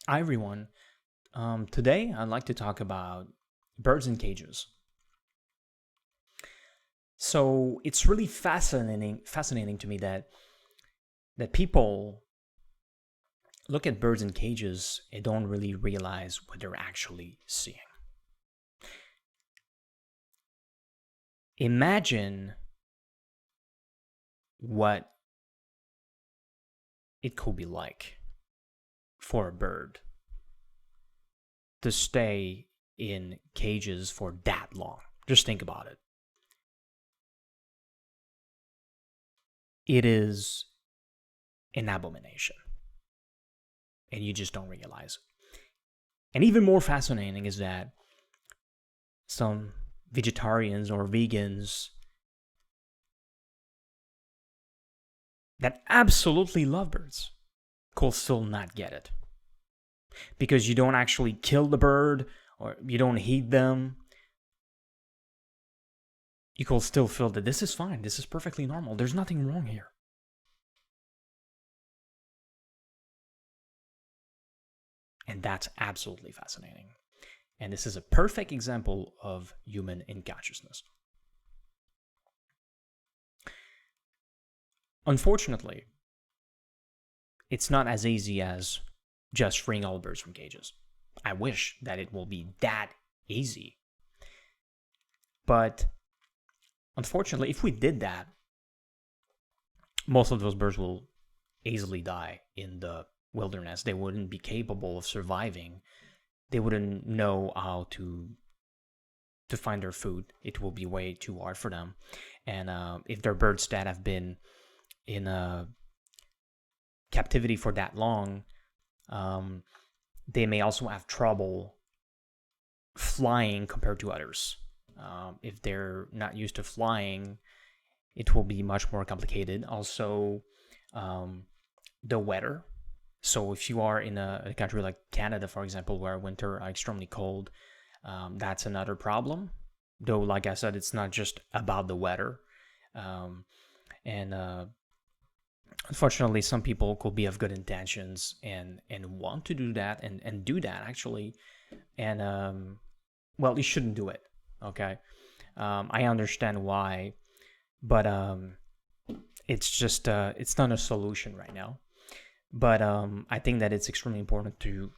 Hi everyone. Today I'd like to talk about birds in cages. So it's really fascinating to me that people look at birds in cages and don't really realize what they're actually seeing. Imagine what it could be like for a bird to stay in cages for that long. Just think about it. It is an abomination, and you just don't realize it. And even more fascinating is that some vegetarians or vegans that absolutely love birds could still not get it. Because you don't actually kill the bird or you don't eat them, you could still feel that this is fine, this is perfectly normal, there's nothing wrong here. And that's absolutely fascinating. And this is a perfect example of human unconsciousness. Unfortunately, it's not as easy as just freeing all birds from cages. I wish that it will be that easy. But unfortunately, if we did that, most of those birds will easily die in the wilderness. They wouldn't be capable of surviving. They wouldn't know how to find their food. It will be way too hard for them. And if they're birds that have been in captivity for that long, they may also have trouble flying compared to others. If they're not used to flying, it will be much more complicated. Also, the weather. So if you are in a country like Canada, for example, where winter are extremely cold, that's another problem. Though, like I said, it's not just about the weather. And unfortunately, some people could be of good intentions and want to do that and do that actually. And well, you shouldn't do it. Okay, I understand why, but it's just it's not a solution right now. But I think that it's extremely important to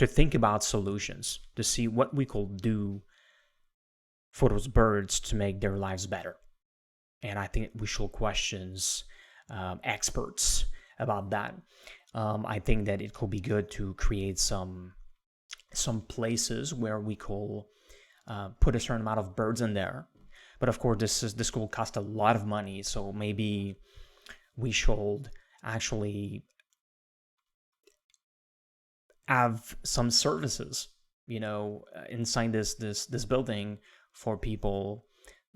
think about solutions, to see what we could do for those birds to make their lives better. And I think we should question experts about that. I think that it could be good to create some places where we could put a certain amount of birds in there. But of course, this will cost a lot of money. So maybe we should actually have some services, inside this building for people,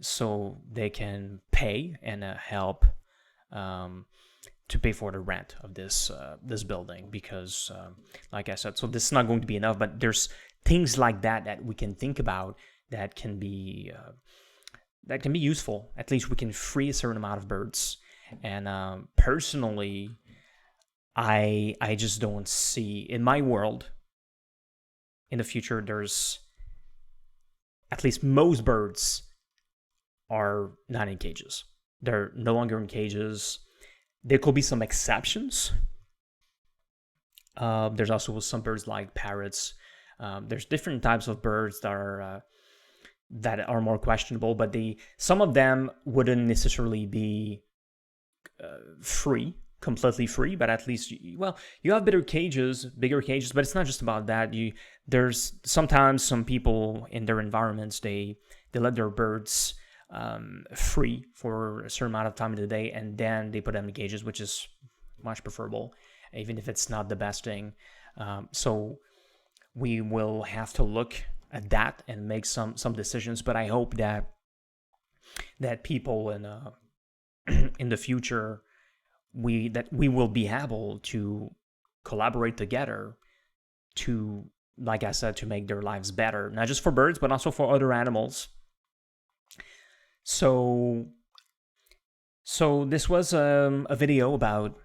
so they can pay and help to pay for the rent of this building. Because, like I said, so this is not going to be enough. But there's things like that we can think about that can be useful. At least we can free a certain amount of birds. And personally, I just don't see in my world in the future there's at least most birds are not in cages. They're no longer in cages. There could be some exceptions. There's also some birds like parrots. There's different types of birds that are more questionable, but some of them wouldn't necessarily be completely free, but at least you have bigger cages, but it's not just about that. There's sometimes some people in their environments, they let their birds free for a certain amount of time in the day, and then they put them in cages, which is much preferable, even if it's not the best thing. So we will have to look at that and make some decisions. But I hope that people in the future, we will be able to collaborate together to, like I said, to make their lives better, not just for birds but also for other animals. So this was a video about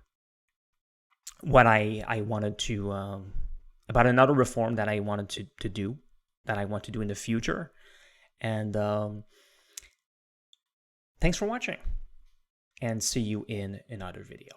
what I wanted to about another reform that I wanted to do, that I want to do in the future. And thanks for watching, and see you in another video.